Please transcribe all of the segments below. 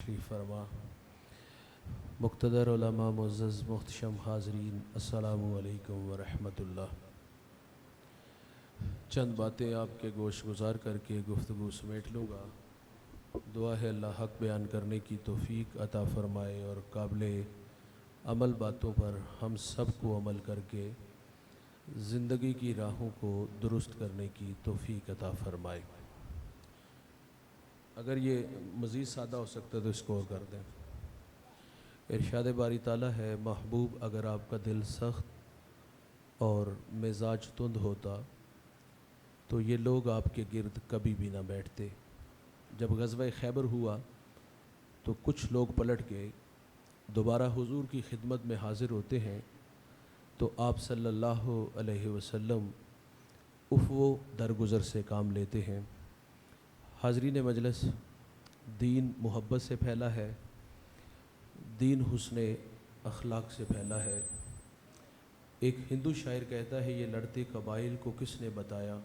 تشریف فرما۔ مقتدر علماء معزز محتشم حاضرین، السلام علیکم ورحمۃ اللہ۔ چند باتیں آپ کے گوش گزار کر کے گفتگو سمیٹ لوں گا۔ دعا ہے اللہ حق بیان کرنے کی توفیق عطا فرمائے اور قابل عمل باتوں پر ہم سب کو عمل کر کے زندگی کی راہوں کو درست کرنے کی توفیق عطا فرمائے۔ اگر یہ مزید سادہ ہو سکتا تو اس کو اور کر دیں۔ ارشاد باری تعالیٰ ہے، محبوب اگر آپ کا دل سخت اور مزاج تند ہوتا تو یہ لوگ آپ کے گرد کبھی بھی نہ بیٹھتے۔ جب غزوہ خیبر ہوا تو کچھ لوگ پلٹ گئے، دوبارہ حضور کی خدمت میں حاضر ہوتے ہیں تو آپ صلی اللہ علیہ وسلم عفو درگزر سے کام لیتے ہیں۔ حاضرین مجلس، دین محبت سے پھیلا ہے، دین حسن اخلاق سے پھیلا ہے۔ ایک ہندو شاعر کہتا ہے، یہ لڑتے قبائل کو کس نے بتایا،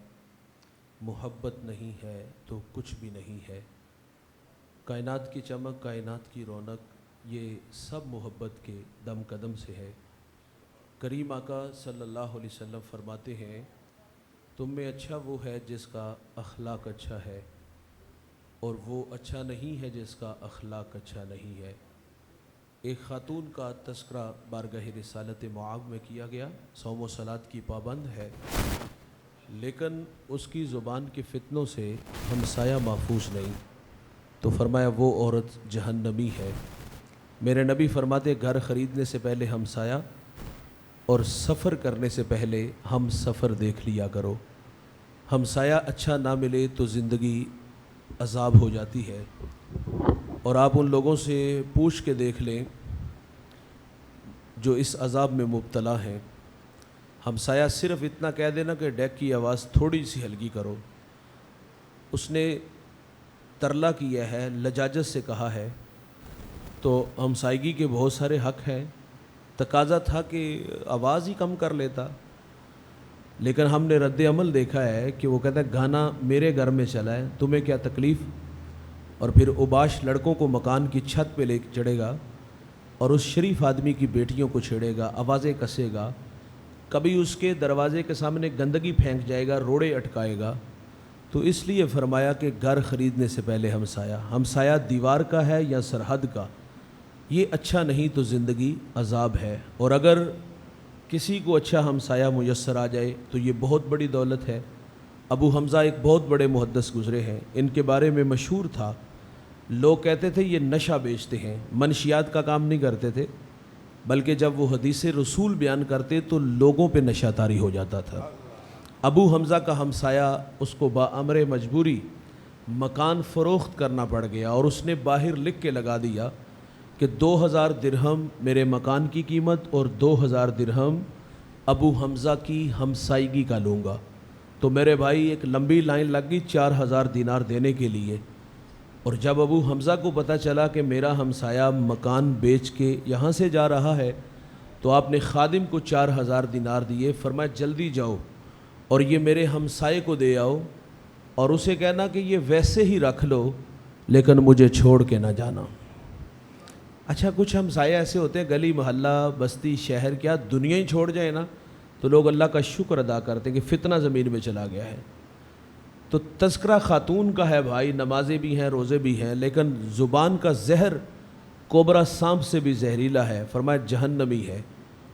محبت نہیں ہے تو کچھ بھی نہیں ہے۔ کائنات کی چمک، کائنات کی رونق، یہ سب محبت کے دم قدم سے ہے۔ کریم آقا صلی اللہ علیہ وسلم فرماتے ہیں، تم میں اچھا وہ ہے جس کا اخلاق اچھا ہے، اور وہ اچھا نہیں ہے جس کا اخلاق اچھا نہیں ہے۔ ایک خاتون کا تذکرہ بارگاہ رسالت معاب میں کیا گیا، صوم و صلات کی پابند ہے، لیکن اس کی زبان کے فتنوں سے ہمسایہ محفوظ نہیں، تو فرمایا وہ عورت جہنمی ہے۔ میرے نبی فرماتے، گھر خریدنے سے پہلے ہمسایہ اور سفر کرنے سے پہلے ہم سفر دیکھ لیا کرو۔ ہمسایہ اچھا نہ ملے تو زندگی عذاب ہو جاتی ہے، اور آپ ان لوگوں سے پوچھ کے دیکھ لیں جو اس عذاب میں مبتلا ہیں۔ ہمسایہ صرف اتنا کہہ دینا کہ ڈیک کی آواز تھوڑی سی ہلکی کرو، اس نے ترلا کیا ہے، لجاجت سے کہا ہے، تو ہمسائیگی کے بہت سارے حق ہیں، تقاضا تھا کہ آواز ہی کم کر لیتا، لیکن ہم نے رد عمل دیکھا ہے کہ وہ کہتا ہے گانا میرے گھر میں چلا ہے، تمہیں کیا تکلیف، اور پھر اوباش لڑکوں کو مکان کی چھت پہ لے چڑھے گا اور اس شریف آدمی کی بیٹیوں کو چھیڑے گا، آوازیں کسے گا، کبھی اس کے دروازے کے سامنے گندگی پھینک جائے گا، روڑے اٹکائے گا۔ تو اس لیے فرمایا کہ گھر خریدنے سے پہلے ہمسایہ دیوار کا ہے یا سرحد کا، یہ اچھا نہیں تو زندگی عذاب ہے۔ اور اگر کسی کو اچھا ہمسایہ میسر آ جائے تو یہ بہت بڑی دولت ہے۔ ابو حمزہ ایک بہت بڑے محدث گزرے ہیں، ان کے بارے میں مشہور تھا، لوگ کہتے تھے یہ نشہ بیچتے ہیں، منشیات کا کام نہیں کرتے تھے، بلکہ جب وہ حدیث رسول بیان کرتے تو لوگوں پہ نشہ طاری ہو جاتا تھا۔ ابو حمزہ کا ہمسایہ اس کو بامر مجبوری مکان فروخت کرنا پڑ گیا، اور اس نے باہر لکھ کے لگا دیا کہ 2000 درہم میرے مکان کی قیمت اور 2000 درہم ابو حمزہ کی ہمسائیگی کا لوں گا۔ تو میرے بھائی ایک لمبی لائن لگ گئی 4000 دینار دینے کے لیے، اور جب ابو حمزہ کو پتہ چلا کہ میرا ہمسایہ مکان بیچ کے یہاں سے جا رہا ہے، تو آپ نے خادم کو 4000 دینار دیے، فرمایا جلدی جاؤ اور یہ میرے ہمسائے کو دے آؤ، اور اسے کہنا کہ یہ ویسے ہی رکھ لو لیکن مجھے چھوڑ کے نہ جانا۔ اچھا، کچھ ہمسائے ایسے ہوتے ہیں گلی محلہ بستی شہر، کیا دنیا ہی چھوڑ جائے نا تو لوگ اللہ کا شکر ادا کرتے ہیں کہ فتنہ زمین میں چلا گیا ہے۔ تو تذکرہ خاتون کا ہے بھائی، نمازیں بھی ہیں، روزے بھی ہیں، لیکن زبان کا زہر کوبرا سانپ سے بھی زہریلا ہے، فرمایا جہنمی ہے۔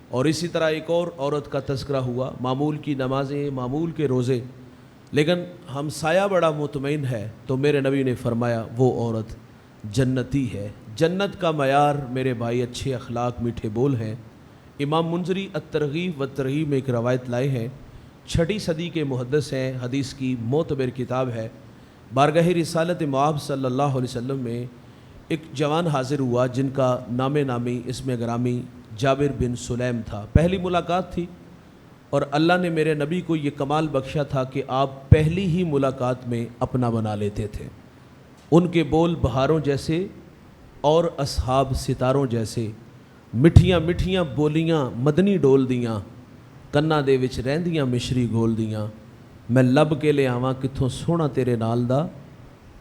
اور اسی طرح ایک اور عورت کا تذکرہ ہوا، معمول کی نمازیں، معمول کے روزے، لیکن ہمسایہ بڑا مطمئن ہے، تو میرے نبی نے فرمایا وہ عورت جنتی ہے۔ جنت کا معیار میرے بھائی اچھے اخلاق، میٹھے بول ہیں۔ امام منذری الترغیب والترہیب میں ایک روایت لائے ہیں، 6 صدی کے محدث ہیں، حدیث کی معتبر کتاب ہے۔ بارگاہ رسالت معاب صلی اللہ علیہ وسلم میں ایک جوان حاضر ہوا جن کا نام نامی اسم گرامی جابر بن سلیم تھا۔ پہلی ملاقات تھی، اور اللہ نے میرے نبی کو یہ کمال بخشا تھا کہ آپ پہلی ہی ملاقات میں اپنا بنا لیتے تھے۔ ان کے بول بہاروں جیسے اور اصحاب ستاروں جیسے، مٹھیاں مٹھیاں بولیاں مدنی ڈول دیاں، کنا دے وچ رہندیاں مشری گول دیاں، میں لب کے لے آواں کتھوں سونا تیرے نال دا،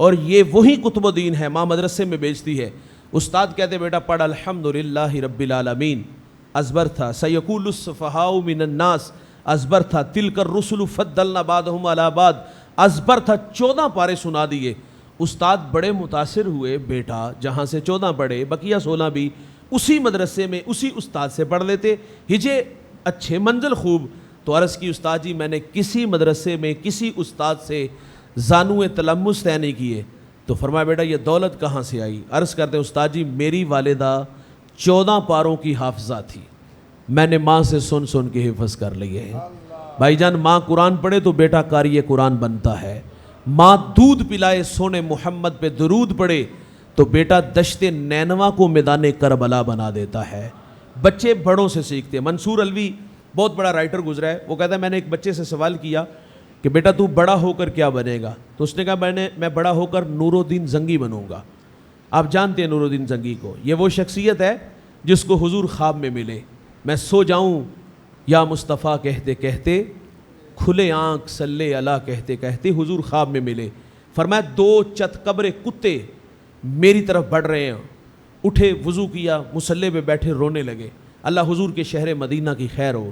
اور یہ وہی قطب الدین ہے، ماں مدرسے میں بیچتی ہے۔ استاد کہتے بیٹا پڑھ الحمدللہ رب العالمین، ازبر تھا سیقول السفہاء من الناس، ازبر تھا تلک الرسل فضلنا بعضهم علی بعض، ازبر تھا 14 پارے سنا دیے۔ استاد بڑے متاثر ہوئے، بیٹا جہاں سے 14 پڑھے بقیہ 16 بھی اسی مدرسے میں اسی استاد سے پڑھ لیتے، ہجے اچھے منزل خوب۔ تو عرض کی استاد جی میں نے کسی مدرسے میں کسی استاد سے زانو تلمس طے نہیں کیے۔ تو فرمایا بیٹا یہ دولت کہاں سے آئی؟ عرض کرتے استاد جی میری والدہ 14 پاروں کی حافظہ تھی، میں نے ماں سے سن سن کے حفظ کر لیے ہیں۔ بھائی جان ماں قرآن پڑھے تو بیٹا قاری قرآن بنتا ہے، ماں دودھ پلائے سونے محمد پہ درود پڑھے تو بیٹا دشت نینوا کو میدان کربلا بنا دیتا ہے۔ بچے بڑوں سے سیکھتے ہیں۔ منصور الوی بہت بڑا رائٹر گزرا ہے، وہ کہتا ہے میں نے ایک بچے سے سوال کیا کہ بیٹا تو بڑا ہو کر کیا بنے گا؟ تو اس نے کہا میں بڑا ہو کر نور الدین زنگی بنوں گا۔ آپ جانتے ہیں نور الدین زنگی کو، یہ وہ شخصیت ہے جس کو حضور خواب میں ملے، میں سو جاؤں یا مصطفیٰ کہتے کہتے، کھلے آنکھ صلی اللہ کہتے کہتے حضور خواب میں ملے۔ فرمایا 2 چت قبر کتے میری طرف بڑھ رہے ہیں، اٹھے وضو کیا مصلی پہ بیٹھے رونے لگے، اللہ حضور کے شہر مدینہ کی خیر ہو۔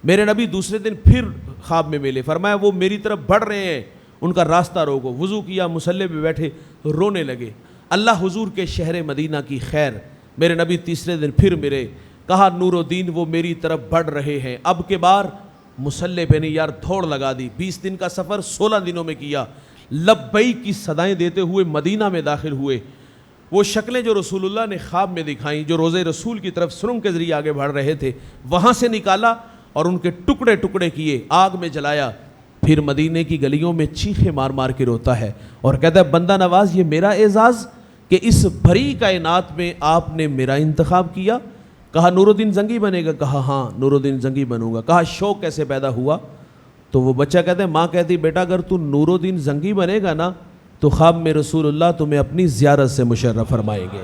میرے نبی دوسرے دن پھر خواب میں ملے، فرمایا وہ میری طرف بڑھ رہے ہیں، ان کا راستہ روکو۔ وضو کیا مصلی پہ بیٹھے رونے لگے، اللہ حضور کے شہر مدینہ کی خیر۔ میرے نبی تیسرے دن پھر ملے، کہا نور الدین وہ میری طرف بڑھ رہے ہیں، اب کے بار مصلی پہ نہیں یار دوڑ لگا دی۔ 20 دن کا سفر 16 دنوں میں کیا، لبیک کی صدائیں دیتے ہوئے مدینہ میں داخل ہوئے۔ وہ شکلیں جو رسول اللہ نے خواب میں دکھائیں، جو روضہ رسول کی طرف سرنگ کے ذریعے آگے بڑھ رہے تھے، وہاں سے نکالا اور ان کے ٹکڑے ٹکڑے کیے، آگ میں جلایا۔ پھر مدینے کی گلیوں میں چیخیں مار مار کے روتا ہے اور کہتا ہے بندہ نواز یہ میرا اعزاز کہ اس بھری کائنات میں آپ نے میرا انتخاب کیا۔ کہا نور الدین زنگی بنے گا؟ کہا ہاں نور الدین زنگی بنوں گا۔ کہا شوق کیسے پیدا ہوا؟ تو وہ بچہ کہتا ہے ماں کہتی بیٹا اگر تو نور الدین زنگی بنے گا نا تو خواب میں رسول اللہ تمہیں اپنی زیارت سے مشرف فرمائیں گے،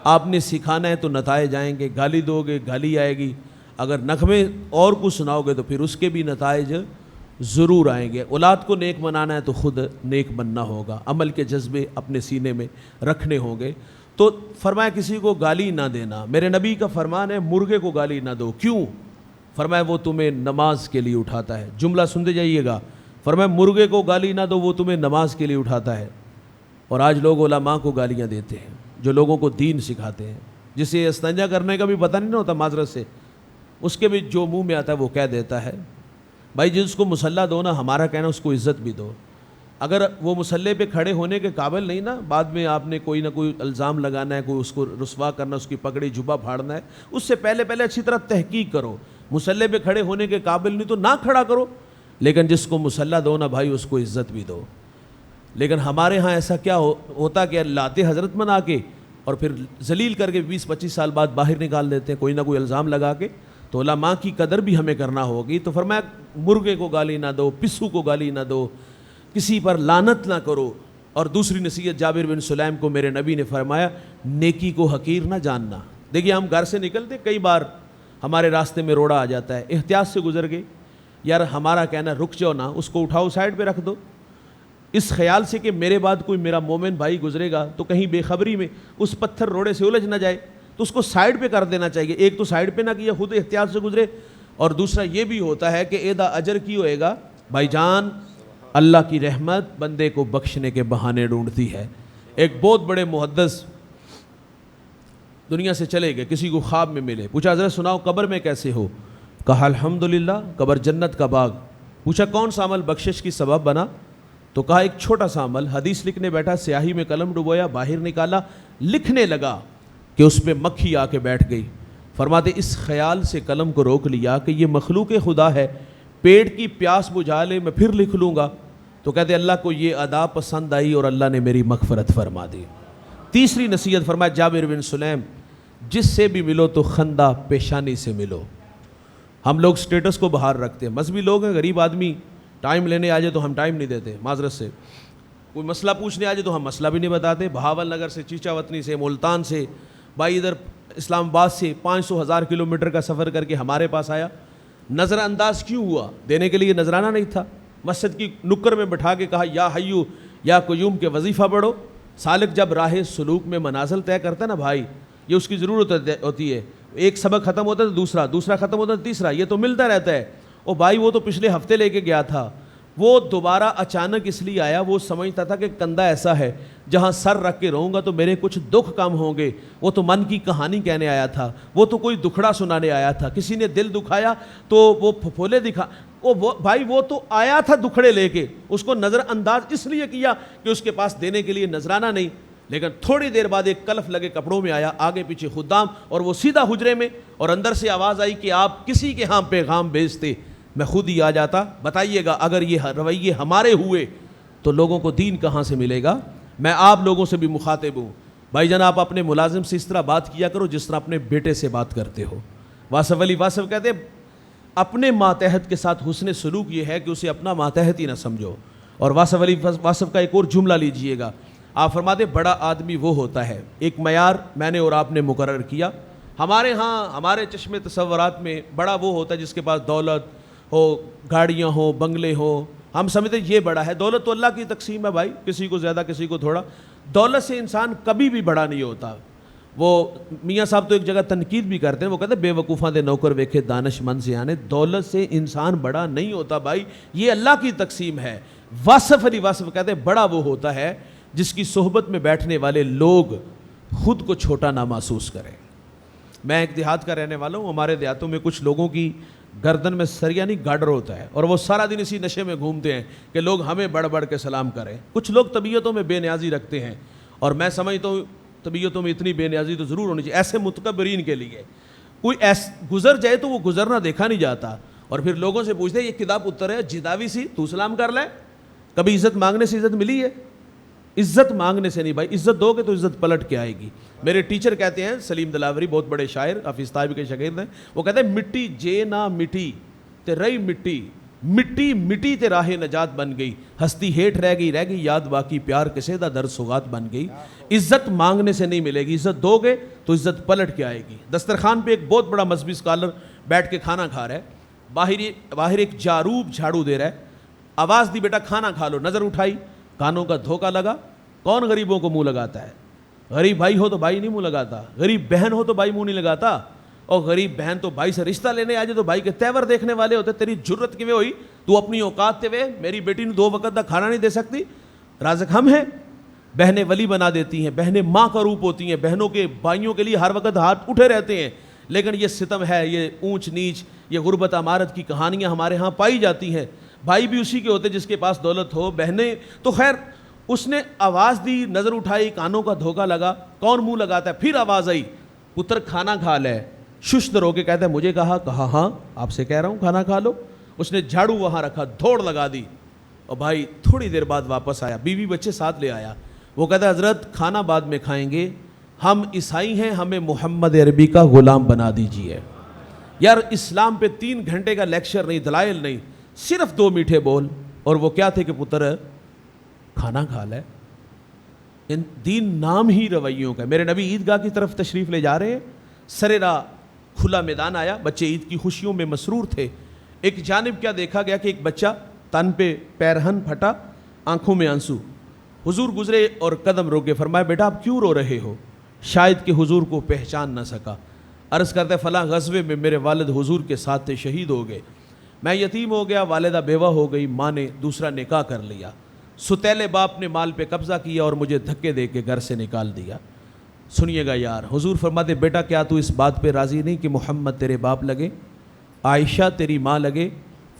آپ نے سکھانا ہے تو نتائج آئیں گے، گالی دو گے گالی آئے گی، اگر نغمے اور کچھ سناؤ گے تو پھر اس کے بھی نتائج ضرور آئیں گے۔ اولاد کو نیک بنانا ہے تو خود نیک بننا ہوگا، عمل کے جذبے اپنے سینے میں رکھنے ہوں گے۔ تو فرمایا کسی کو گالی نہ دینا، میرے نبی کا فرمان ہے مرغے کو گالی نہ دو۔ کیوں؟ فرمایا وہ تمہیں نماز کے لیے اٹھاتا ہے۔ جملہ سنتے جائیے گا، فرمایا مرغے کو گالی نہ دو وہ تمہیں نماز کے لیے اٹھاتا ہے۔ اور آج لوگ علماء کو گالیاں دیتے ہیں جو لوگوں کو دین سکھاتے ہیں، جسے استنجا کرنے کا بھی پتہ نہیں ہوتا معذرت سے، اس کے بھی جو منہ میں آتا ہے وہ کہہ دیتا ہے۔ بھائی جس کو مصلی دو نا، ہمارا کہنا اس کو عزت بھی دو۔ اگر وہ مصلی پہ کھڑے ہونے کے قابل نہیں نا، بعد میں آپ نے کوئی نہ کوئی الزام لگانا ہے، کوئی اس کو رسوا کرنا، اس کی پگڑی جبہ پھاڑنا ہے، اس سے پہلے اچھی طرح تحقیق کرو۔ مصلی پہ کھڑے ہونے کے قابل نہیں تو نہ کھڑا کرو، لیکن جس کو مصلی دو نا بھائی اس کو عزت بھی دو۔ لیکن ہمارے ہاں ایسا کیا ہوتا کہ لاتے حضرت بنا کے اور پھر ذلیل کر کے 20-25 سال بعد باہر نکال دیتے ہیں کوئی نہ کوئی الزام لگا کے۔ تو علماء کی قدر بھی ہمیں کرنا ہوگی۔ تو فرمایا مرغے کو گالی نہ دو، پسو کو گالی نہ دو، کسی پر لعنت نہ کرو۔ اور دوسری نصیحت جابر بن سلیم کو میرے نبی نے فرمایا نیکی کو حقیر نہ جاننا۔ دیکھیے ہم گھر سے نکلتے کئی بار ہمارے راستے میں روڑا آ جاتا ہے، احتیاط سے گزر گئے، یار ہمارا کہنا رک جاؤ نا، اس کو اٹھاؤ سائڈ پہ رکھ دو، اس خیال سے کہ میرے بعد کوئی میرا مومن بھائی گزرے گا تو کہیں بے خبری میں اس پتھر روڑے سے الجھ نہ جائے، تو اس کو سائڈ پہ کر دینا چاہیے۔ ایک تو سائڈ پہ نہ کیا، خود احتیاط سے گزرے، اور دوسرا یہ بھی ہوتا ہے کہ ایدہ اجر کی ہوئے گا بھائی جان، اللہ کی رحمت بندے کو بخشنے کے بہانے ڈھونڈتی ہے۔ ایک بہت بڑے محدث دنیا سے چلے گئے، کسی کو خواب میں ملے، پوچھا حضرت سناؤ قبر میں کیسے ہو؟ کہا الحمدللہ قبر جنت کا باغ۔ پوچھا کون سا عمل بخشش کی سبب بنا؟ تو کہا ایک چھوٹا سا عمل، حدیث لکھنے بیٹھا، سیاہی میں قلم ڈبویا، باہر نکالا، لکھنے لگا کہ اس پہ مکھی آ کے بیٹھ گئی۔ فرماتے اس خیال سے قلم کو روک لیا کہ یہ مخلوق خدا ہے، پیٹ کی پیاس بجھا لے میں پھر لکھ لوں گا۔ تو کہتے اللہ کو یہ ادا پسند آئی اور اللہ نے میری مغفرت فرما دی۔ تیسری نصیحت فرمایا جابر بن سلیم جس سے بھی ملو تو خندہ پیشانی سے ملو۔ ہم لوگ سٹیٹس کو باہر رکھتے ہیں، مذہبی لوگ ہیں، غریب آدمی ٹائم لینے آ جائے تو ہم ٹائم نہیں دیتے معذرت سے، کوئی مسئلہ پوچھنے آ جائے تو ہم مسئلہ بھی نہیں بتاتے۔ بہاول نگر سے، چیچا وطنی سے، ملتان سے، بھائی ادھر اسلام آباد سے 500,000 کلومیٹر کا سفر کر کے ہمارے پاس آیا، نظر انداز کیوں ہوا؟ دینے کے لیے نذرانہ نہیں تھا، مسجد کی نکر میں بٹھا کے کہا یا حیو یا قیوم کے وظیفہ پڑھو. سالک جب راہ سلوک میں منازل طے کرتا ہے نا بھائی, یہ اس کی ضرورت ہوتی ہے. ایک سبق ختم ہوتا ہے تو دوسرا ختم ہوتا ہے تو تیسرا, یہ تو ملتا رہتا ہے. او بھائی وہ تو پچھلے ہفتے لے کے گیا تھا, وہ دوبارہ اچانک اس لیے آیا, وہ سمجھتا تھا کہ کندھا ایسا ہے جہاں سر رکھ کے رہوں گا تو میرے کچھ دکھ کم ہوں گے. وہ تو من کی کہانی کہنے آیا تھا, وہ تو کوئی دکھڑا سنانے آیا تھا, کسی نے دل دکھایا تو وہ پھپھولے دکھا. بھائی وہ تو آیا تھا دکھڑے لے کے, اس کو نظر انداز اس لیے کیا کہ اس کے پاس دینے کے لیے نذرانہ نہیں. لیکن تھوڑی دیر بعد ایک کلف لگے کپڑوں میں آیا, آگے پیچھے خدام, اور وہ سیدھا حجرے میں, اور اندر سے آواز آئی کہ آپ کسی کے ہاں پیغام بھیجتے, میں خود ہی آ جاتا. بتائیے گا اگر یہ رویے ہمارے ہوئے تو لوگوں کو دین کہاں سے ملے گا. میں آپ لوگوں سے بھی مخاطب ہوں, بھائی جان آپ اپنے ملازم سے اس طرح بات کیا کرو جس طرح اپنے بیٹے سے بات کرتے ہو. واصف علی واصف کہتے اپنے ماتحت کے ساتھ حسن سلوک یہ ہے کہ اسے اپنا ماتحت ہی نہ سمجھو. اور واصف علی واصف کا ایک اور جملہ لیجئے گا, آپ فرماتے بڑا آدمی وہ ہوتا ہے, ایک معیار میں نے اور آپ نے مقرر کیا. ہمارے ہاں ہمارے چشم تصورات میں بڑا وہ ہوتا ہے جس کے پاس دولت ہو, گاڑیاں ہو, بنگلے ہو. ہم سمجھتے یہ بڑا ہے. دولت تو اللہ کی تقسیم ہے بھائی, کسی کو زیادہ کسی کو تھوڑا. دولت سے انسان کبھی بھی بڑا نہیں ہوتا. وہ میاں صاحب تو ایک جگہ تنقید بھی کرتے ہیں, وہ کہتے ہیں بے وقوفاں دے نوکر ویکھے دانش مند سے آنے. دولت سے انسان بڑا نہیں ہوتا بھائی, یہ اللہ کی تقسیم ہے. واصف علی واصف کہتے ہیں بڑا وہ ہوتا ہے جس کی صحبت میں بیٹھنے والے لوگ خود کو چھوٹا نہ محسوس کریں. میں ایک دیہات کا رہنے والا ہوں. ہمارے دیہاتوں میں کچھ لوگوں کی گردن میں سریا نہیں گاڈر ہوتا ہے, اور وہ سارا دن اسی نشے میں گھومتے ہیں کہ لوگ ہمیں بڑھ بڑھ کے سلام کریں. کچھ لوگ طبیعتوں میں بے نیازی رکھتے ہیں, اور میں سمجھتا ہوں طبیعتوں میں اتنی بے نیازی تو ضرور ہونی چاہیے. ایسے متکبرین کے لیے کوئی گزر جائے تو وہ گزرنا دیکھا نہیں جاتا, اور پھر لوگوں سے پوچھتے ہیں یہ کتاب اتر ہے جداوی سی, تو سلام کر لے. کبھی عزت مانگنے سے عزت ملی ہے؟ عزت مانگنے سے نہیں بھائی, عزت دو گے تو عزت پلٹ کے آئے گی. میرے ٹیچر کہتے ہیں, سلیم دلاوری بہت بڑے شاعر حافظ طاہر کے شاگرد ہیں, وہ کہتے ہیں مٹی جے نہ مٹی تے رہی مٹی, مٹی مٹی تے راہ نجات بن گئی, ہستی ہیٹ رہ گئی یاد باقی, پیار کسے دا در سوغات بن گئی. عزت مانگنے سے نہیں ملے گی, عزت دو گے تو عزت پلٹ کے آئے گی. دسترخوان پہ ایک بہت بڑا مذہبی اسکالر بیٹھ کے کھانا کھا رہا ہے, باہر ایک جاروب جھاڑو دے رہا ہے, آواز دی بیٹا کھانا کھا لو, نظر اٹھائی, کانوں کا دھوکہ لگا. کون غریبوں کو منہ لگاتا ہے؟ غریب بھائی ہو تو بھائی نہیں منہ لگاتا, غریب بہن ہو تو بھائی منہ نہیں لگاتا, اور غریب بہن تو بھائی سے رشتہ لینے آ جائے تو بھائی کے تیور دیکھنے والے ہوتے. تیری جرت کیویں ہوئی, تو اپنی اوقات تے وے میری بیٹی نے 2 وقت دا کھانا نہیں دے سکتی. رازق ہم ہیں. بہنیں ولی بنا دیتی ہیں, بہنیں ماں کا روپ ہوتی ہیں, بہنوں کے بھائیوں کے لیے ہر وقت ہاتھ اٹھے رہتے ہیں. لیکن یہ ستم ہے, یہ اونچ نیچ, یہ غربت امارت کی کہانیاں ہمارے ہاں پائی جاتی ہیں. بھائی بھی اسی کے ہوتے جس کے پاس دولت ہو, بہنیں تو خیر. اس نے آواز دی, نظر اٹھائی, کانوں کا دھوکہ لگا, کون منہ لگاتا ہے؟ پھر آواز آئی, پتر کھانا کھا لے. ششت رو کے کہتا ہے مجھے کہا ہاں آپ سے کہہ رہا ہوں کھانا کھا لو. اس نے جھاڑو وہاں رکھا, دھوڑ لگا دی, اور بھائی تھوڑی دیر بعد واپس آیا, بیوی بچے ساتھ لے آیا. وہ کہتا ہے حضرت کھانا بعد میں کھائیں گے, ہم عیسائی ہیں, ہمیں محمد عربی کا غلام بنا دیجیے. یار اسلام پہ 3 گھنٹے کا لیکچر نہیں, دلائل نہیں, صرف 2 میٹھے بول. اور وہ کیا تھے کہ پتر کھانا کھا لے. دین نام ہی رویوں کا. میرے نبی عیدگاہ کی طرف تشریف لے جا رہے ہیں, سرے راہ کھلا میدان آیا, بچے عید کی خوشیوں میں مسرور تھے. ایک جانب کیا دیکھا گیا کہ ایک بچہ تن پہ پیرہن پھٹا, آنکھوں میں آنسو. حضور گزرے اور قدم روکے, فرمایا بیٹا آپ کیوں رو رہے ہو؟ شاید کہ حضور کو پہچان نہ سکا. عرض کرتا ہے فلاں غزوے میں میرے والد حضور کے ساتھ تھے, شہید ہو گئے, میں یتیم ہو گیا, والدہ بیوہ ہو گئی, ماں نے دوسرا نکاح کر لیا, ستیلے باپ نے مال پہ قبضہ کیا اور مجھے دھکے دے کے گھر سے نکال دیا. سنیے گا یار, حضور فرماتے بیٹا کیا تو اس بات پہ راضی نہیں کہ محمد تیرے باپ لگے, عائشہ تیری ماں لگے,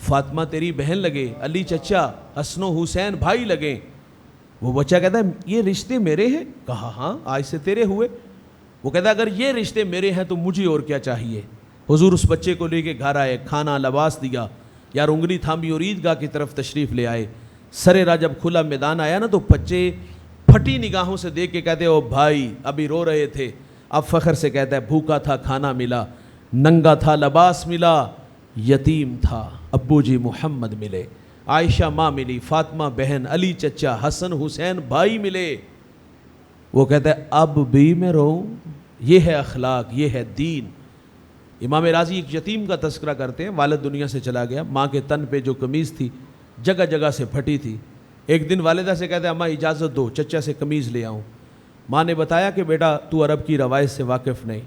فاطمہ تیری بہن لگے, علی چچا, حسن و حسین بھائی لگے. وہ بچہ کہتا ہے یہ رشتے میرے ہیں؟ کہا ہاں آج سے تیرے ہوئے. وہ کہتا ہے اگر یہ رشتے میرے ہیں تو مجھے اور کیا چاہیے. حضور اس بچے کو لے کے گھر آئے, کھانا لباس دیا, یار انگلی تھامی اور عیدگاہ کی طرف تشریف لے آئے. سرے راہ جب کھلا میدان آیا نا تو بچے پھٹی نگاہوں سے دیکھ کے کہتے او بھائی ابھی رو رہے تھے. اب فخر سے کہتا ہے بھوکا تھا کھانا ملا, ننگا تھا لباس ملا, یتیم تھا ابو جی محمد ملے, عائشہ ماں ملی, فاطمہ بہن, علی چچا, حسن حسین بھائی ملے. وہ کہتا ہے اب بھی میں روؤں؟ یہ ہے اخلاق, یہ ہے دین. امام راضی ایک یتیم کا تذکرہ کرتے ہیں, والد دنیا سے چلا گیا, ماں کے تن پہ جو قمیض تھی جگہ جگہ سے پھٹی تھی, ایک دن والدہ سے کہتے ہیں اماں اجازت دو چچا سے قمیض لے آؤں. ماں نے بتایا کہ بیٹا تو عرب کی روایت سے واقف نہیں,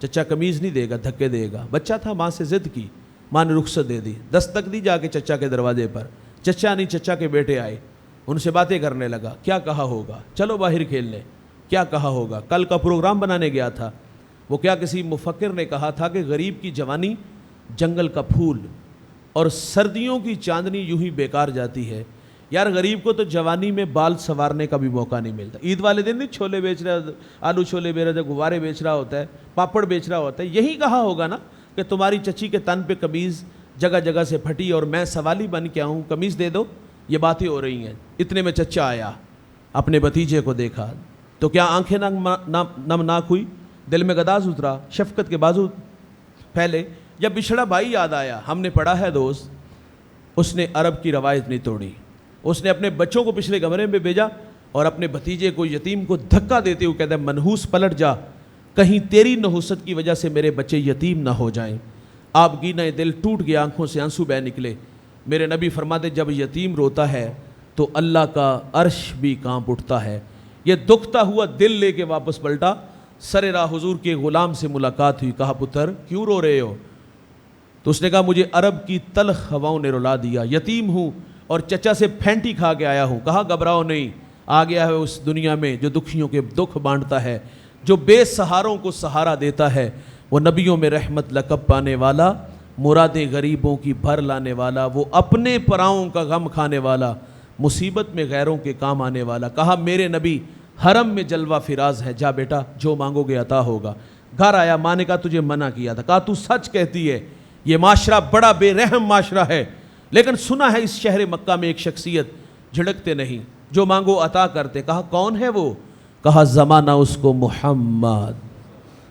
چچا قمیض نہیں دے گا, دھکے دے گا. بچہ تھا, ماں سے ضد کی, ماں نے رخصت دے دی. دستک دی جا کے چچا کے دروازے پر. چچا نہیں, چچا کے بیٹے آئے, ان سے باتیں کرنے لگا. کیا کہا ہوگا, چلو باہر کھیل لیں. کیا کہا ہوگا, کل کا پروگرام بنانے گیا تھا. وہ کیا کسی مفکر نے کہا تھا کہ غریب کی جوانی جنگل کا پھول اور سردیوں کی چاندنی یوں ہی بیکار جاتی ہے. یار غریب کو تو جوانی میں بال سنوارنے کا بھی موقع نہیں ملتا. عید والے دن نہیں چھولے بیچ رہا, آلو چھولے بیچ رہا ہے, غبارے بیچ رہا ہوتا ہے, پاپڑ بیچ رہا ہوتا ہے. یہی کہا ہوگا نا کہ تمہاری چچی کے تن پہ قمیض جگہ جگہ سے پھٹی اور میں سوالی بن کے آؤں, قمیض دے دو. یہ باتیں ہو رہی ہیں. اتنے میں چچا آیا, اپنے بھتیجے کو دیکھا تو کیا آنکھیں نمناک ہوئی, دل میں گداز اترا, شفقت کے بازو پھیلے. جب بچھڑا بھائی یاد آیا, ہم نے پڑھا ہے دوست, اس نے عرب کی روایت نہیں توڑی. اس نے اپنے بچوں کو پچھلے کمرے میں بھیجا اور اپنے بھتیجے کو, یتیم کو دھکا دیتے ہوئے کہتا ہے منحوس پلٹ جا, کہیں تیری نحوست کی وجہ سے میرے بچے یتیم نہ ہو جائیں. آپ گینا دل ٹوٹ گیا, آنکھوں سے آنسو بہہ نکلے. میرے نبی فرماتے جب یتیم روتا ہے تو اللہ کا عرش بھی کانپ اٹھتا ہے. یہ دکھتا ہوا دل لے کے واپس پلٹا. سر راہ حضور کے غلام سے ملاقات ہوئی. کہا پتر کیوں رو رہے ہو؟ تو اس نے کہا مجھے عرب کی تلخ ہواؤں نے رلا دیا, یتیم ہوں اور چچا سے پھینٹی کھا کے آیا ہوں. کہا گھبراؤ نہیں, آ گیا ہے اس دنیا میں جو دکھیوں کے دکھ بانٹتا ہے, جو بے سہاروں کو سہارا دیتا ہے. وہ نبیوں میں رحمت لقب پانے والا, مرادیں غریبوں کی بھر لانے والا, وہ اپنے پراؤں کا غم کھانے والا, مصیبت میں غیروں کے کام آنے والا. کہا میرے نبی حرم میں جلوہ فراز ہے, جا بیٹا جو مانگو گے عطا ہوگا. گھر آیا, ماں نے کہا تجھے منع کیا تھا. کہا تو سچ کہتی ہے, یہ معاشرہ بڑا بے رحم معاشرہ ہے, لیکن سنا ہے اس شہر مکہ میں ایک شخصیت جھڑکتے نہیں, جو مانگو عطا کرتے. کہا کون ہے وہ؟ کہا زمانہ اس کو محمد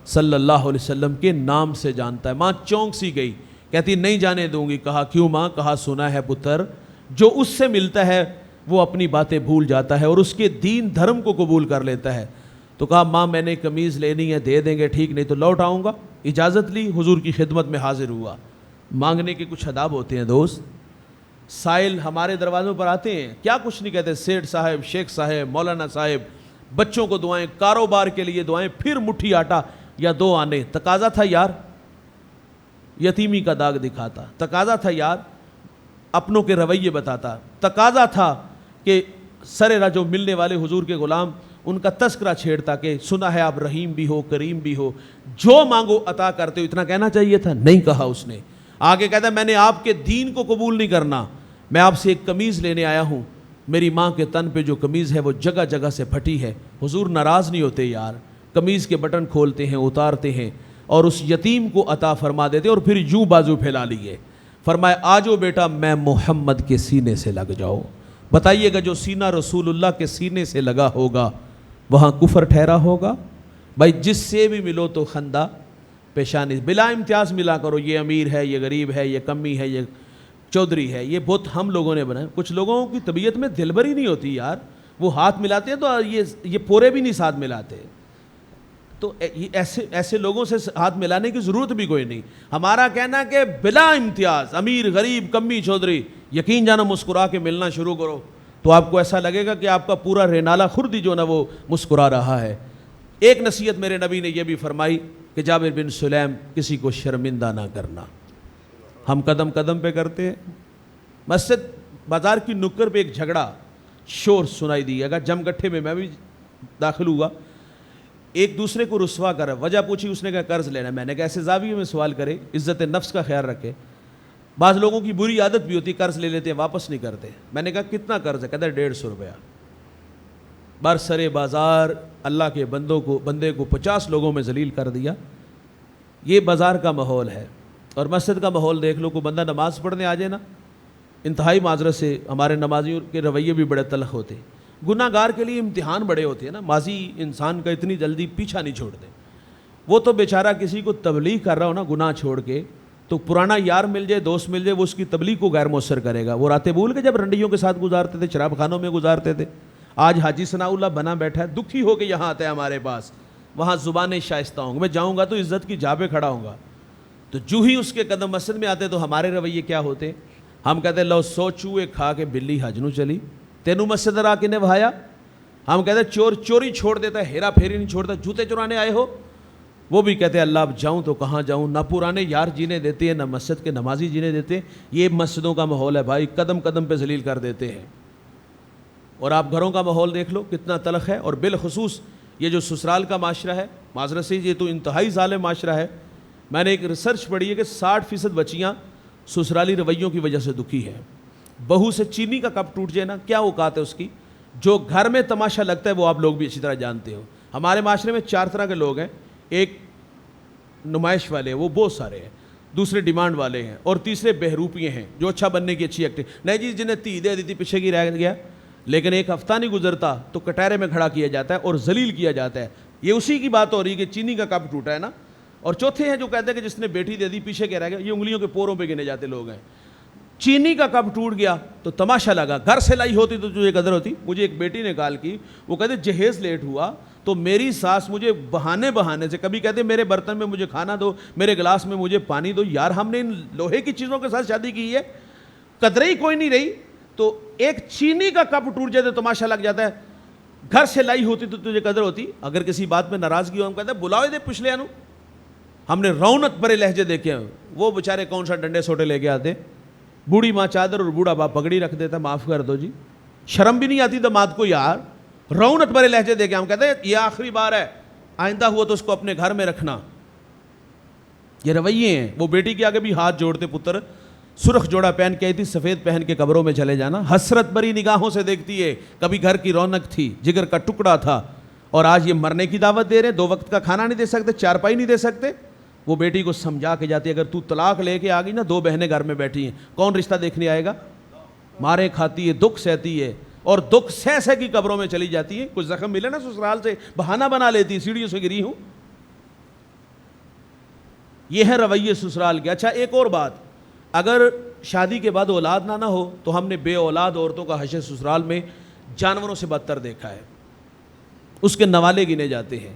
صلی اللہ علیہ وسلم کے نام سے جانتا ہے. ماں چونک سی گئی, کہتی نہیں جانے دوں گی. کہا کیوں ماں؟ کہا سنا ہے پتر جو اس سے ملتا ہے وہ اپنی باتیں بھول جاتا ہے اور اس کے دین دھرم کو قبول کر لیتا ہے. تو کہا ماں میں نے قمیض لینی ہے, دے دیں گے ٹھیک, نہیں تو لوٹ آؤں گا. اجازت لی, حضور کی خدمت میں حاضر ہوا. مانگنے کے کچھ آداب ہوتے ہیں دوست. سائل ہمارے دروازوں پر آتے ہیں, کیا کچھ نہیں کہتے, سیٹھ صاحب, شیخ صاحب, مولانا صاحب, بچوں کو دعائیں, کاروبار کے لیے دعائیں, پھر مٹھی آٹا یا 2 آنے. تقاضا تھا یار, یتیمی کا داغ دکھاتا. تقاضا تھا یار, اپنوں کے رویے بتاتا. تقاضا تھا کہ سر راہ جو ملنے والے حضور کے غلام ان کا تذکرہ چھیڑتا کہ سنا ہے آپ رحیم بھی ہو, کریم بھی ہو, جو مانگو عطا کرتے ہو. اتنا کہنا چاہیے تھا, نہیں کہا اس نے. آگے کہتا ہے میں نے آپ کے دین کو قبول نہیں کرنا, میں آپ سے ایک قمیض لینے آیا ہوں. میری ماں کے تن پہ جو قمیض ہے وہ جگہ جگہ سے پھٹی ہے. حضور ناراض نہیں ہوتے یار, قمیض کے بٹن کھولتے ہیں, اتارتے ہیں اور اس یتیم کو عطا فرما دیتے اور پھر یوں بازو پھیلا لیے. فرمایا آجو بیٹا میں محمد کے سینے سے لگ جاؤ. بتائیے گا جو سینہ رسول اللہ کے سینے سے لگا ہوگا وہاں کفر ٹھہرا ہوگا؟ بھائی جس سے بھی ملو تو خندہ پیشانی, بلا امتیاز ملا کرو. یہ امیر ہے, یہ غریب ہے, یہ کمی ہے, یہ چودھری ہے. یہ بت ہم لوگوں نے بنائے. کچھ لوگوں کی طبیعت میں دل بری نہیں ہوتی یار, وہ ہاتھ ملاتے ہیں تو یہ پورے بھی نہیں ساتھ ملاتے. تو ایسے لوگوں سے ہاتھ ملانے کی ضرورت بھی کوئی نہیں. ہمارا کہنا کہ بلا امتیاز امیر غریب کمی چودھری, یقین جانا مسکرا کے ملنا شروع کرو تو آپ کو ایسا لگے گا کہ آپ کا پورا رینالہ خردی جو نا وہ مسکرا رہا ہے. ایک نصیحت میرے نبی نے یہ بھی فرمائی کہ جابر بن سلیم کسی کو شرمندہ نہ کرنا. ہم قدم قدم پہ کرتے ہیں. مسجد بازار کی نکر پہ ایک جھگڑا شور سنائی دی. اگر جم گٹھے میں بھی داخل ہوا, ایک دوسرے کو رسوا کر وجہ پوچھی. اس نے کہا قرض لینا. میں نے کہا ایسے زاویے میں سوال کرے, عزت نفس کا خیال رکھے. بعض لوگوں کی بری عادت بھی ہوتی, قرض لے لیتے ہیں واپس نہیں کرتے. میں نے کہا کتنا قرض ہے؟ کہتا ہے 150 روپیہ. برسر بازار اللہ کے بندے کو 50 لوگوں میں ذلیل کر دیا. یہ بازار کا ماحول ہے. اور مسجد کا ماحول دیکھ لو, کو بندہ نماز پڑھنے آ جائے نا, انتہائی معذرت سے ہمارے نمازیوں کے رویے بھی بڑے تلخ ہوتے ہیں. گناہ گار کے لیے امتحان بڑے ہوتے ہیں نا, ماضی انسان کا اتنی جلدی پیچھا نہیں چھوڑتے. وہ تو بیچارہ کسی کو تبلیغ کر رہا ہو نا گناہ چھوڑ کے, تو پرانا یار مل جائے, دوست مل جائے, وہ اس کی تبلیغ کو غیر مؤثر کرے گا. وہ راتیں بھول کے جب رنڈیوں کے ساتھ گزارتے تھے, شراب خانوں میں گزارتے تھے. آج حاجی ثناء اللہ بنا بیٹھا ہے, دکھی ہو کے یہاں آتا ہے ہمارے پاس, وہاں زبانیں شائستہ ہوں گے. میں جاؤں گا تو عزت کی جا پہ کھڑا ہوں گا. تو جو ہی اس کے قدم مسجد میں آتے تو ہمارے رویے کیا ہوتے؟ ہم کہتے لو 100 چوہے کھا کے بلی حج نو چلی. تینوں مسجد آ کے نبھایا. ہم کہتے ہیں چور چوری چھوڑ دیتا ہے, ہیرا پھیری نہیں چھوڑتا. جوتے چرانے آئے ہو, وہ بھی کہتے ہیں اللہ اب جاؤں تو کہاں جاؤں. نہ پرانے یار جینے دیتے ہیں, نہ مسجد کے نمازی جینے دیتے ہیں. یہ مسجدوں کا ماحول ہے بھائی, قدم قدم پہ ذلیل کر دیتے ہیں. اور آپ گھروں کا ماحول دیکھ لو کتنا تلخ ہے. اور بالخصوص یہ جو سسرال کا معاشرہ ہے, معذرت سے یہ تو انتہائی ظالم معاشرہ ہے. میں نے ایک ریسرچ پڑھی ہے کہ 60% بچیاں سسرالی رویوں کی وجہ سے دکھی ہیں. بہو سے چینی کا کپ ٹوٹ جائے نا, کیا اوقات ہے اس کی. جو گھر میں تماشا لگتا ہے وہ آپ لوگ بھی اچھی طرح جانتے ہو. ہمارے معاشرے میں 4 طرح کے لوگ ہیں. ایک نمائش والے ہیں, وہ بہت سارے ہیں. دوسرے ڈیمانڈ والے ہیں, اور تیسرے بہروپیے ہیں جو اچھا بننے کی اچھی ایکٹنگ. نہیں جی جنہیں تی دے دی تھی پیچھے کی رہ گیا, لیکن ایک ہفتہ نہیں گزرتا تو کٹہرے میں کھڑا کیا جاتا ہے اور ذلیل کیا جاتا ہے. یہ اسی کی بات ہو رہی ہے کہ چینی کا کپ ٹوٹا ہے نا. اور چوتھے ہیں جو کہتے ہیں کہ جس نے بیٹی دے دی پیچھے کیا رہ گیا. یہ انگلیوں کے پوروں پہ گنے جاتے لوگ ہیں. چینی کا کپ ٹوٹ گیا تو تماشا لگا, گھر سے لائی ہوتی تو تجھے قدر ہوتی. مجھے ایک بیٹی نے کال کی, وہ کہتے جہیز لیٹ ہوا تو میری ساس مجھے بہانے سے, کبھی کہتے میرے برتن میں مجھے کھانا دو, میرے گلاس میں مجھے پانی دو. یار ہم نے ان لوہے کی چیزوں کے ساتھ شادی کی ہے, قدرے ہی کوئی نہیں رہی. تو ایک چینی کا کپ ٹوٹ جائے تو تماشا لگ جاتا ہے. گھر سے لائی ہوتی تو تجھے قدر ہوتی. اگر کسی بات میں ناراضگی ہو, ہم کہتے ہیں بلاؤ دے پچھلے انو. ہم نے رونق بھرے لہجے دیکھے ہیں. وہ بیچارے کون سا ڈنڈے سوٹے لے کے آتے, بوڑھی ماں چادر اور بوڑھا باپ پگڑی رکھ دیتا, معاف کر دو جی, شرم بھی نہیں آتی داماد کو یار. رونق بھرے لہجے دیکھے ہم کہتے ہیں یہ آخری بار ہے, آئندہ ہوا تو اس کو اپنے گھر میں رکھنا. یہ رویے ہیں. وہ بیٹی کے آگے بھی ہاتھ جوڑتے, پتر سرخ جوڑا پہن کے آئی تھی, سفید پہن کے قبروں میں چلے جانا. حسرت بھری نگاہوں سے دیکھتی ہے, کبھی گھر کی رونق تھی, جگر کا ٹکڑا تھا, اور آج یہ مرنے کی دعوت دے رہے. 2 وقت کا کھانا نہیں دے سکتے, چارپائی نہیں دے سکتے. وہ بیٹی کو سمجھا کے جاتی ہے, اگر تو طلاق لے کے آ گئی نا, 2 بہنیں گھر میں بیٹھی ہیں, کون رشتہ دیکھنے آئے گا. مارے کھاتی ہے, دکھ سہتی ہے, اور دکھ سہ کی قبروں میں چلی جاتی ہے. کچھ زخم ملے نا سسرال سے, بہانہ بنا لیتی ہے, سیڑھیوں سے گری ہوں. یہ ہے رویے سسرال کے. اچھا ایک اور بات, اگر شادی کے بعد اولاد نہ ہو تو ہم نے بے اولاد عورتوں کا حشر سسرال میں جانوروں سے بدتر دیکھا ہے. اس کے نوالے گنے جاتے ہیں.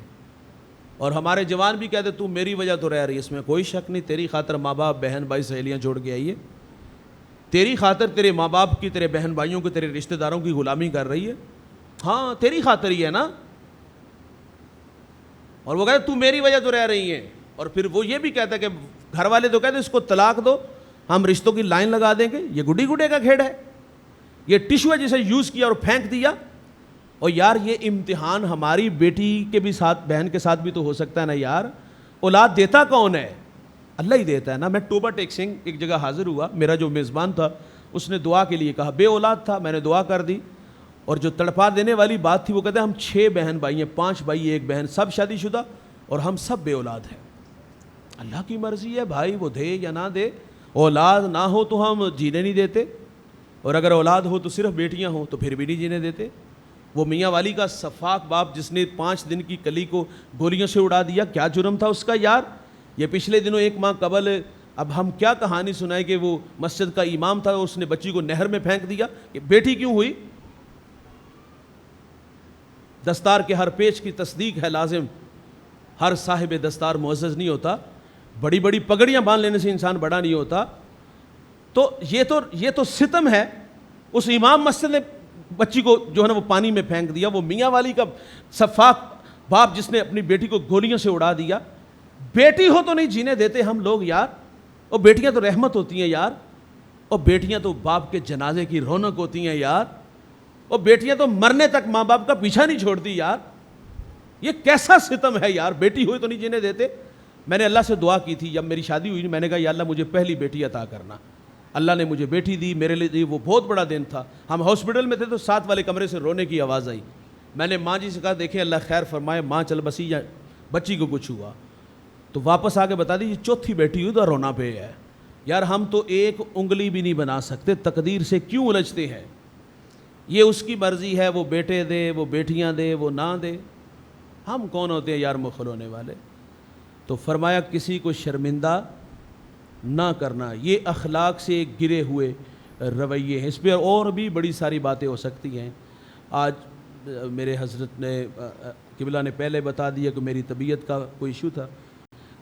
اور ہمارے جوان بھی کہتے تو میری وجہ تو رہ رہی ہے, اس میں کوئی شک نہیں. تیری خاطر ماں باپ بہن بھائی سہیلیاں چھوڑ کے آئی ہے. تیری خاطر تیرے ماں باپ کی, تیرے بہن بھائیوں کی, تیرے رشتہ داروں کی غلامی کر رہی ہے. ہاں تیری خاطر ہی ہے نا. اور وہ کہتے تو میری وجہ تو رہ رہی ہیں. اور پھر وہ یہ بھی کہتا ہے کہ گھر والے تو کہتے اس کو طلاق دو, ہم رشتوں کی لائن لگا دیں گے. یہ گڈی گڈے کا کھیڑ ہے, یہ ٹشو ہے جسے یوز کیا اور پھینک دیا. اور یار یہ امتحان ہماری بیٹی کے بھی ساتھ, بہن کے ساتھ بھی تو ہو سکتا ہے نا یار. اولاد دیتا کون ہے؟ اللہ ہی دیتا ہے نا. میں ٹوبا ٹیک سنگھ ایک جگہ حاضر ہوا, میرا جو میزبان تھا اس نے دعا کے لیے کہا, بے اولاد تھا, میں نے دعا کر دی. اور جو تڑپا دینے والی بات تھی وہ کہتے ہیں ہم 6 بہن بھائی ہیں, 5 بھائی 1 بہن, سب شادی شدہ, اور ہم سب بے اولاد ہیں. اللہ کی مرضی ہے بھائی, وہ دے یا نہ دے. اولاد نہ ہو تو ہم جینے نہیں دیتے, اور اگر اولاد ہو تو صرف بیٹیاں ہوں تو پھر بھی نہیں جینے دیتے. وہ میاں والی کا صفاق باپ جس نے 5 دن کی کلی کو گولیوں سے اڑا دیا, کیا جرم تھا اس کا یار. یہ پچھلے دنوں 1 ماہ قبل, اب ہم کیا کہانی سنائے کہ وہ مسجد کا امام تھا, اس نے بچی کو نہر میں پھینک دیا. کہ بیٹی کیوں ہوئی؟ دستار کے ہر پیچ کی تصدیق ہے لازم, ہر صاحب دستار معزز نہیں ہوتا, بڑی بڑی پگڑیاں باندھ لینے سے انسان بڑا نہیں ہوتا. تو یہ تو ستم ہے. اس امام مسجد نے بچی کو جو ہے نا وہ پانی میں پھینک دیا. وہ میاں والی کا صفاق باپ جس نے اپنی بیٹی کو گولیوں سے اڑا دیا. بیٹی ہو تو نہیں جینے دیتے ہم لوگ یار. اور بیٹیاں تو رحمت ہوتی ہیں یار, اور بیٹیاں تو باپ کے جنازے کی رونق ہوتی ہیں یار, اور بیٹیاں تو مرنے تک ماں باپ کا پیچھا نہیں چھوڑتی یار. یہ کیسا ستم ہے یار, بیٹی ہوئی تو نہیں جینے دیتے. میں نے اللہ سے دعا کی تھی جب میری شادی ہوئی, میں نے کہا یا اللہ مجھے پہلی بیٹی عطا کرنا. اللہ نے مجھے بیٹی دی, میرے لیے وہ بہت بڑا دن تھا. ہم ہاسپٹل میں تھے تو 7 والے کمرے سے رونے کی آواز آئی. میں نے ماں جی سے کہا دیکھیں اللہ خیر فرمائے, ماں چل بسی یا بچی کو کچھ ہوا تو واپس آ کے بتا دی یہ 4تھی بیٹی ہوئی تو رونا پہ ہے. یار ہم تو ایک انگلی بھی نہیں بنا سکتے, تقدیر سے کیوں الجھتے ہیں؟ یہ اس کی مرضی ہے, وہ بیٹے دے, وہ بیٹیاں دے, وہ نہ دے. ہم کون ہوتے ہیں یار مخل ہونے والے؟ تو فرمایا کسی کو شرمندہ نہ کرنا. یہ اخلاق سے گرے ہوئے رویے ہیں. اس پہ اور بھی بڑی ساری باتیں ہو سکتی ہیں. آج میرے حضرت نے قبلہ نے پہلے بتا دیا کہ میری طبیعت کا کوئی ایشو تھا,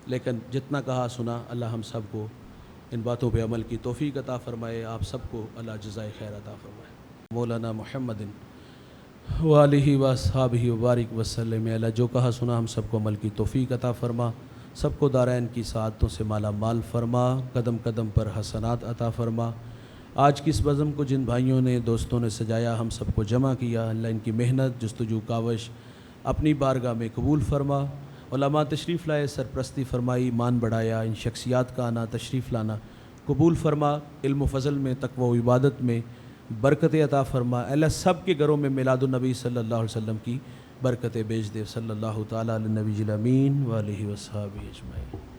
لیکن جتنا کہا سنا, اللہ ہم سب کو ان باتوں پہ عمل کی توفیق عطا فرمائے. آپ سب کو اللہ جزائے خیر عطا فرمائے. مولانا محمد وآلہ و اصحابہ وبارک وسلم علی۔ جو کہا سنا ہم سب کو عمل کی توفیق عطا فرما، سب کو دارین کی سعادتوں سے مالا مال فرما، قدم قدم پر حسنات عطا فرما۔ آج کی اس بزم کو جن بھائیوں نے دوستوں نے سجایا، ہم سب کو جمع کیا، اللہ ان کی محنت جستجو کاوش اپنی بارگاہ میں قبول فرما۔ علماء تشریف لائے، سرپرستی فرمائی، مان بڑھایا، ان شخصیات کا آنا تشریف لانا قبول فرما۔ علم و فضل میں، تقوی و عبادت میں برکت عطا فرما۔ اللہ سب کے گھروں میں میلاد النبی صلی اللہ علیہ وسلم کی برکتیں بیچ دے۔ صلی اللہ تعالیٰ علی النبی الامین وآلہ وصحبہ اجمعین۔